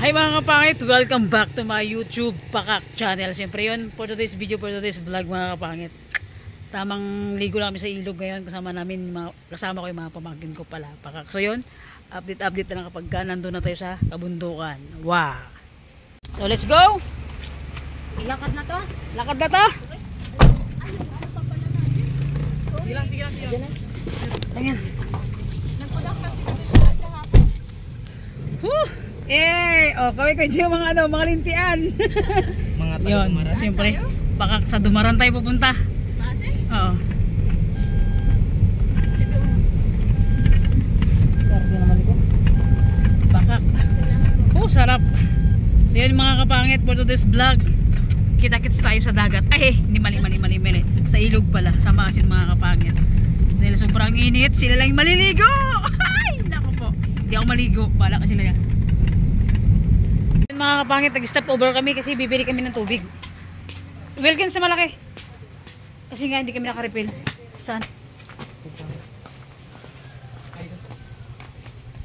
Hi mga kapangit, welcome back to my YouTube Pakak channel. Siyempre yun, for today's video, for today's vlog mga kapangit. Tamang ligo lang kami sa ilog ngayon. Kasama ko yung mga pamangkin ko pala, Pakak. So yun, update na lang kapag nandun na tayo sa kabundukan. Wow! So let's go! Lakad na to? Lakad na to! Sige lang. Tingnan. Nagpadak kasi kami kahapon. Whew! Oh, kaway ko yung mga lintian. Mga yun, taga-Dumaran. siyempre, Pakak sa Dumaran tayo pupunta. Kasi? Oo. Pakak. Oh, sarap. So yun mga kapangit, for today's vlog. Kita-kits tayo sa dagat. Ay, hindi mali. Sa ilog pala, sa masin mga kapangit. Dahil sobrang init, sila lang maliligo. Ay, naku po. Hindi ako maligo. Bala ka sila yan. Mga kapangit, nag-stop over kami kasi bibili kami ng tubig. Welcome sa malaki. Kasi nga hindi kami naka-refill. Saan?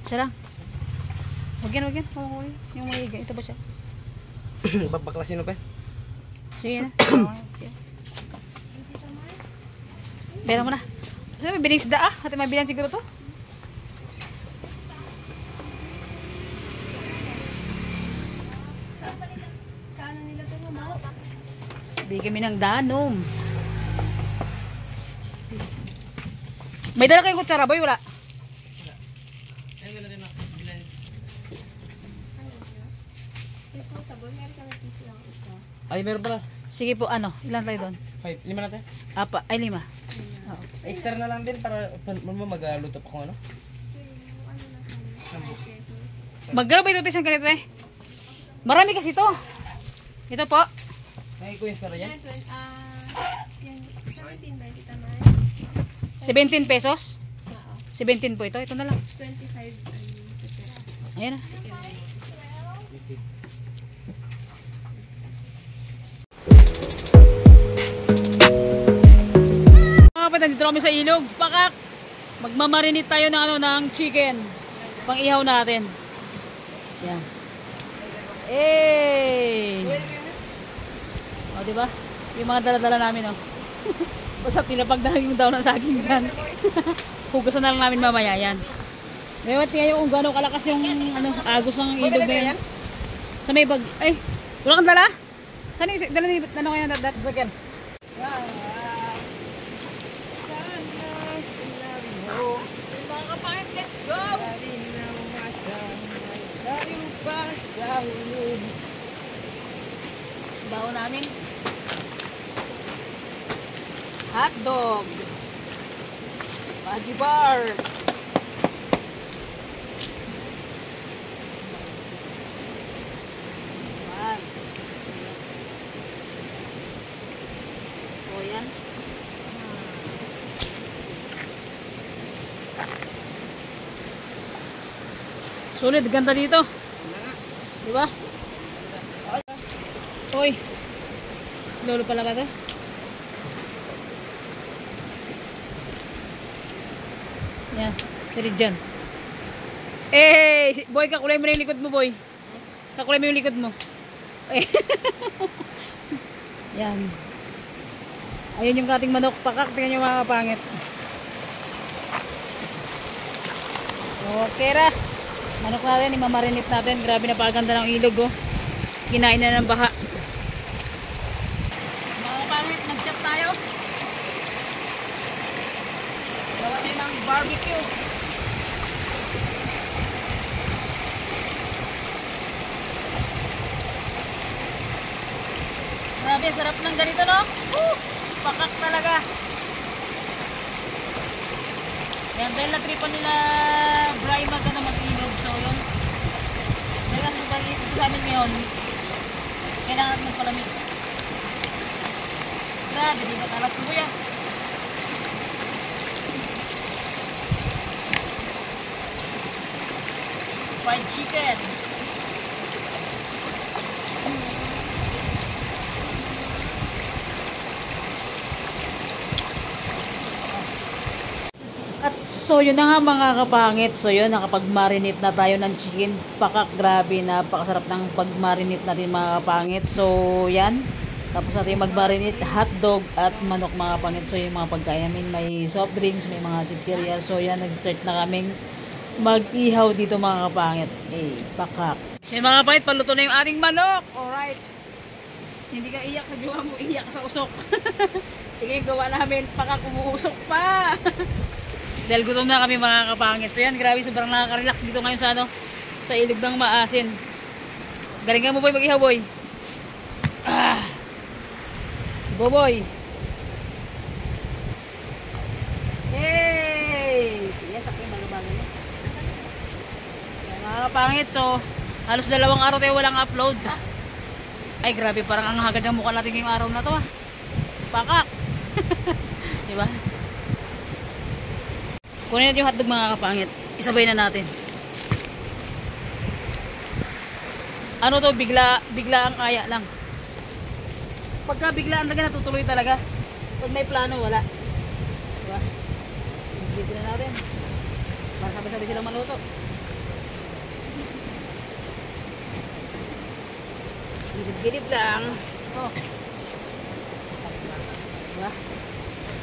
Isa lang. Huwag yan. Yung mahiga. Ito ba siya? Babaklasin mo pa? Sige na. Bera mo na. Saan may biling sida ah? Hati mabilan siguro to. Bili kami ng danom. May dala kayong kutsara boy? Wala? Ay, meron pala. Sige po, ano? Ilan tayo doon? 5. 5 natin? Ay 5. Oo. Extra na lang din para magluto pa kung ano. Maggano ba ito isang ganito eh? Marami kasi to. Ito po. Ay, ko yung sara yan? 17 pesos? 17 po ito. Ito na lang. 25. Ayan na. Mga kapatid, dito kami sa ilog. Pakak! Magmamarinate tayo ng chicken. Pang-ihaw natin. Yan. O, diba? Yung mga dala-dala namin, oh. Basta tinapagdahan yung daw ng saging dyan. Hugasan na lang namin mamaya, yan. Ngayon, tingnan kung gano'ng kalakas yung agos ng ilog na yan. Sa may bag. Ay, wala kang dala? Saan yung dala ni kaya dat? Sasakyan. Mga kapangit, let's go! Baon namin. Hotdog. Veggie bar. Yan. So yan. Sulit, ganda dito. Diba? Hoy. Si Lolo pala ba ito? Yan. Siri dyan. Boy, kakulay mo na yung likod mo, boy. Kakulay mo yung likod mo. Yan. Ayun yung kating manok. Pakak. Tingnan nyo mga kapangit. Okay ra. Manok natin, imamarinate natin. Grabe na paganda ng ilog, oh. Kinain na ng baha. Mga kapangit, nag-chat tayo. Gawa tayo ng barbecue. Grabe, sarap ng ganito, no? Pakak talaga. Yan, dahil na-tripan nila Bray mag-ilog. So, yun. Dahil kasi pag-iisip sa amin ngayon, kailangan magpalamig. Grabe, di ba talas ko yan? Fried chicken. At so yun na nga mga kapangit. So yun, nakapag-marinate na tayo ng chicken pakak. Grabe, napakasarap ng pag-marinate natin mga kapangit. So yan, tapos natin mag-marinate hotdog at manok mga kapangit. So yung mga pagkain namin, may soft drinks, may mga chichirya. So yan, nag-start na kaming mag-ihaw dito mga kapangit. Pakak. So mga kapangit, paluto na yung ating manok. Alright. Hindi ka iyak sa jowa mo, iyak sa usok. Sige, gawa namin, pakak umuusok pa. Dahil gutom na kami mga kapangit. So yan, grabe, sobrang nakaka-relax dito ngayon sa ano, sa ilog ng Maasin. Galingan mo boy, mag-ihaw boy. Go boy. Hey! Yan, sakit magabagan niya. Yan mga kapangit, so halos 2 araw tayo walang upload. Ay grabe, parang ang hagad ng mukha natin ngayong araw na to ah. Pakak. Diba? Kunin natin yung hotdog mga kapangit. Isabay na natin. Ano to, bigla ang aya lang. Pagka biglaan talaga natutuloy talaga. Pag may plano, wala. Diba? Isipin na natin. Para sabay-sabay silang maluto. Gilid-gilid lang. Oh. Diba?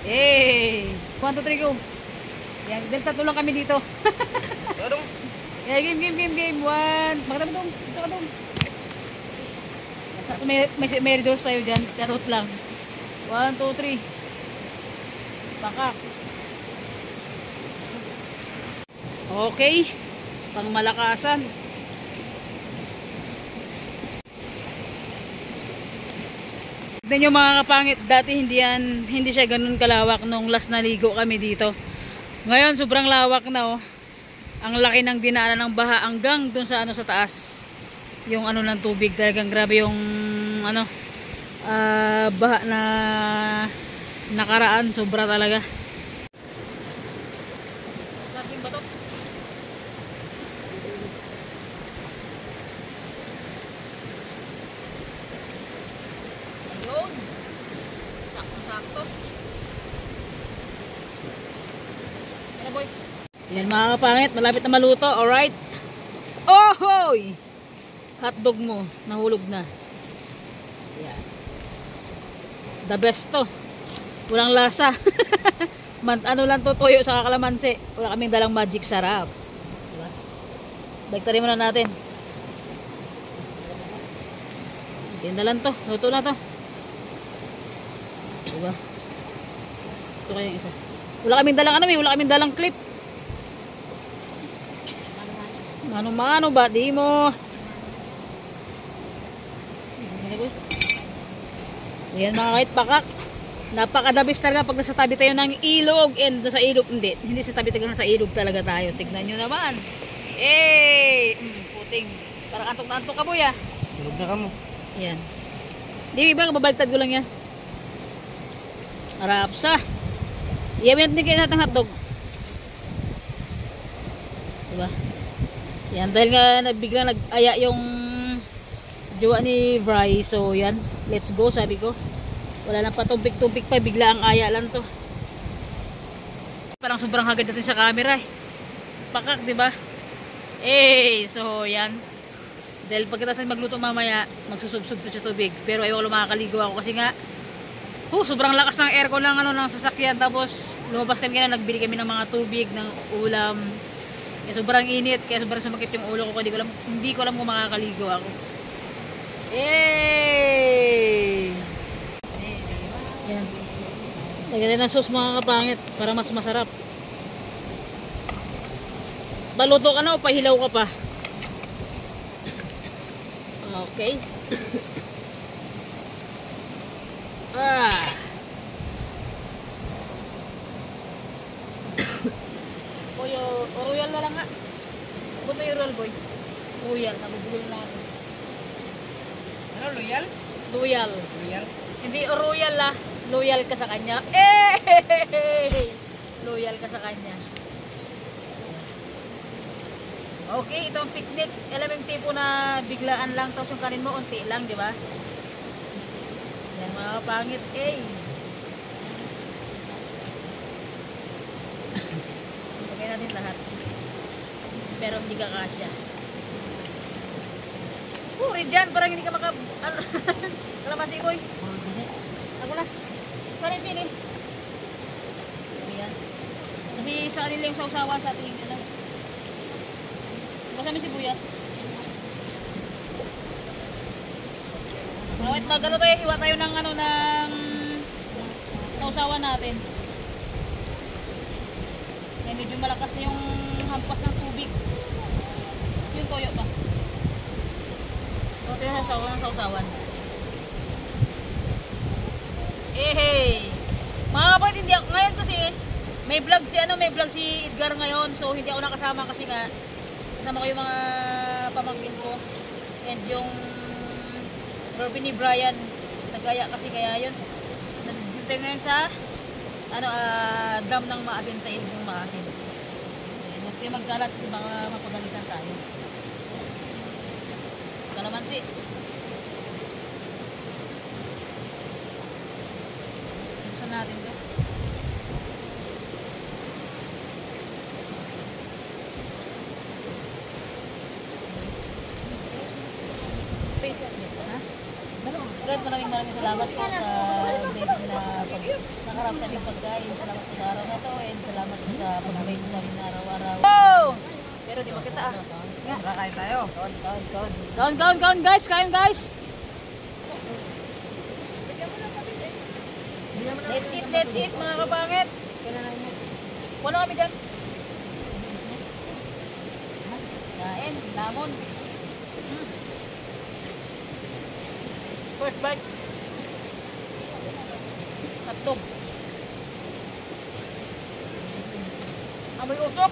Hey! 1, 2, 3, go! Yan, dahil tatlo lang kami dito. Yeah, game. 1. Makita mo dong. Dito ka dong. May doors tayo dyan. Charot lang. 1, 2, 3. Pakak. Okay. Pang malakasan. Tignan nyo mga kapangit. Dati hindi siya ganun kalawak nung last naligo kami dito. Ngayon sobrang lawak na oh. Ang laki ng dinaanan ng baha hanggang dun sa ano sa taas. Yung ano ng tubig, talagang grabe yung ano baha na nakaraan, sobra talaga. Sabi ba to? Ayun. Sakto. Boy. Yan mga kapangit, malapit na maluto. Alright. Oh hoy! Hotdog mo, nahulog na. Yan. The best to. Walang lasa. Ano lang to, toyo sa kalamansi. Wala kaming dalang magic sarap. Diba? Baliktarin muna natin. Yan na lang to. Luto na to. Diba? Ito kayong isa. Wala kaming dalang ano, wala kaming dalang clip. Mano ba di mo? So yan mga kahit pakak. Napakadabis talaga pag nasa tabi tayo ng ilog. And nasa ilog, hindi sa tabi tayo, nasa ilog talaga tayo. Tignan nyo naman. Puting. Parang antok na antok ka boy ah. Sunog na ka mo. Yan. Di ba, babaltad ko lang yan. Arapsa. Iyamin natin kayo lahat ng hotdog. Diba? Yan, dahil nga biglang nag-aya yung jowa ni Bry. So yan, let's go sabi ko. Wala nang patumpik-tumpik pa, bigla ang aya lang to. Parang sobrang hagad natin sa camera eh. Pakak, diba? So yan. Dahil pagkatapos magluto mamaya, magsusubsub to sa tubig. Pero ayaw ko makakaligo ako kasi nga sobrang lakas ng aircon ng ng sasakyan. Tapos lumabas kami kaya nagbili kami ng mga tubig, ng ulam. Kaya sobrang init, kaya sobrang sumakit yung ulo ko. Hindi ko alam kung makakaligo ako. Yan. Lagyan ng sauce mga kapangit para mas masarap. Baluto ka na o pahilaw ka pa? Okay. Boy, royal na lang nga. Ba't may royal boy? Royal, nabubulol na ako. Ano, loyal? Loyal. Loyal? Hindi royal lah. Loyal ka sa kanya. Loyal ka sa kanya. Okay, itong picnic. Alam yung tipo na biglaan lang. Tapos yung kanin mo, unti lang, di ba? Yan mga pangit. natin lahat. Pero hindi ka kasya. Puri dyan, parang hindi ka kalamansi boy. Ako na. Sorry, sili. Ayan. Kasi sa kanila yung sausawan sa ating ano. Kasama si Buyas. Wait, magano tayo, hiwa tayo ng ano ng sausawan natin. May medyo malakas na yung hampas ng tubig. Yung toyo pa. Ito yung sausawan. Hey! Mga kapatid, hindi ako ngayon kasi may vlog si Edgar ngayon, so hindi ako nakasama kasi nga kasama ko yung mga pamangkin ko and yung Robin ni Brian nagaya kasi kaya yun nandito ngayon sa dam ng maasin sa ilog ng maasin. Huwag kayo magkalat kasi mga mapagalitan tayo. Kalamansi. Gusto natin ito. Guys, maraming salamat po sa blessing na nakarap sa aming pagkain. Salamat po sa araw na to and salamat po sa pag-rate namin na araw-araw. Oh! Pero di makita ah. Kakain tayo. Kaon guys, kain guys. Let's eat mga kapangit. Wala kami dyan. Kain, lamon. First bite. Tatlog. Amoy usok.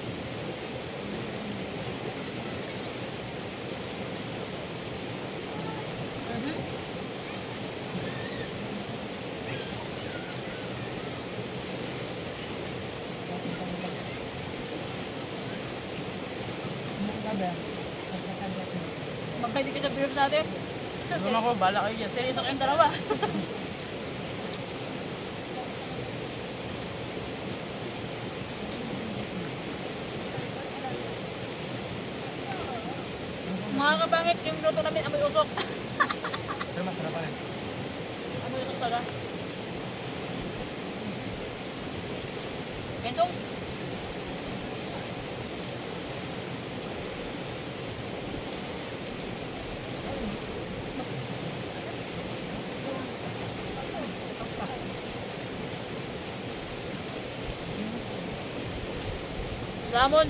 Magkaibigan ka sa viewers natin. Doon ako, bala kayo dyan. Seryoso kayong dalawa. Mga kapangit, yung luto namin amoy usok. Pero masarap pa rin. Amoy usok talaga. Gentong. Lamon.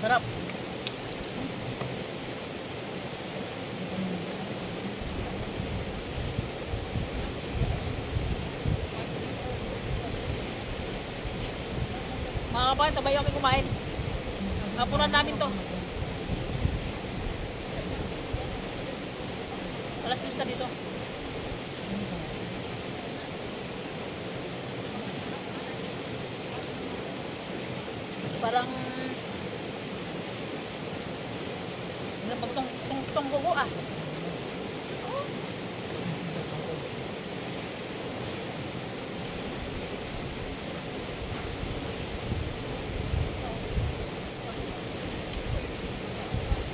Sarap. Mga kapain, sabay kami kumain. Hapunan namin to. Alas 10 na dito. Parang pagtong gugo ah.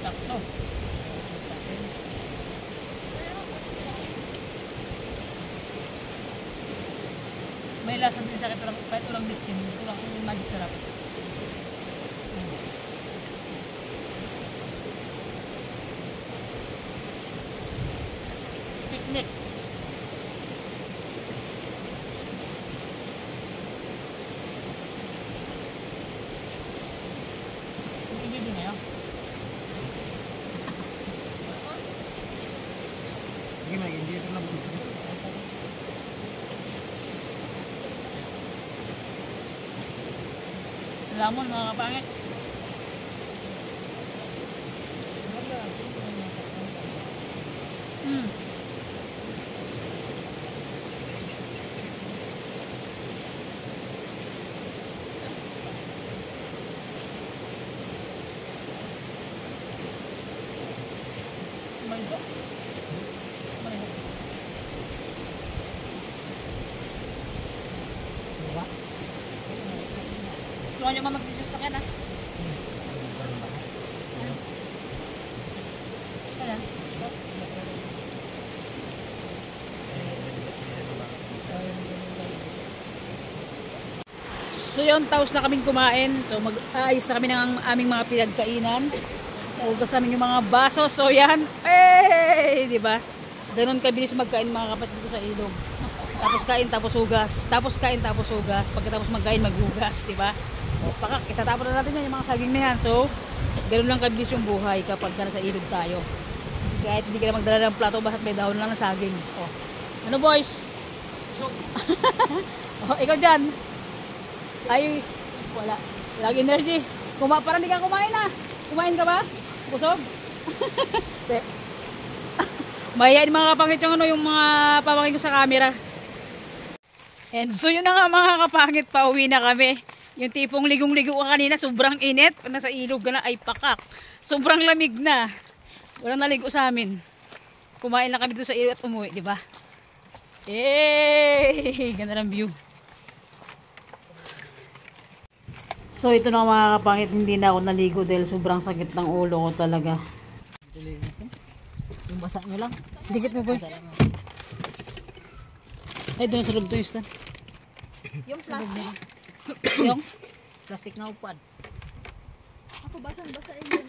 Sakto. May lasa din sa kahit ulang bitsin, ulang magic sarap. Picnic. Hindi din ngayon. Sige, hindi ito na buto. Lamon mga kapangit. Tulungan nyo mag-video sa akin, ha? Ayan. So yun, tapos na kaming kumain. So mag-aayos na kami ng aming mga pinagkainan. Hugas namin yung mga baso. So yan. Eh, di ba? Ganon kabilis magkain mga kapatid dito sa ilog. Tapos kain, tapos hugas. Tapos kain, tapos hugas. Pagkatapos magkain, maghugas, di ba? O, pakak, itatapon na natin yan, yung mga saging na yan. So, ganon lang kabilis yung buhay kapag nasa ilog tayo. Kahit hindi ka na magdala ng plato, basta may dahon lang ng saging. O. Ano boys? O, ikaw dyan. Ay, wala. Lagi energy. Parang di ka kumain na. Kumain ka ba? Busog? Mayayain mga kapangit yung, yung mga pamangkin ko sa camera. And so yun na nga mga kapangit, pauwi na kami. Yung tipong ligong-ligo ka kanina, sobrang init. Nasa ilog ka na, ay pakak. Sobrang lamig na. Walang naligo sa amin. Kumain na kami doon sa ilog at umuwi, di ba? Eh, ganda ng view. So ito na mga kapangit, hindi na ako naligo dahil sobrang sakit ng ulo ko talaga. Yung basa nyo lang. Dikit mo boy. Ay, doon sa loob to yung stand. Yung plastic. Yung? Plastic na upad. Ako basang-basa yun.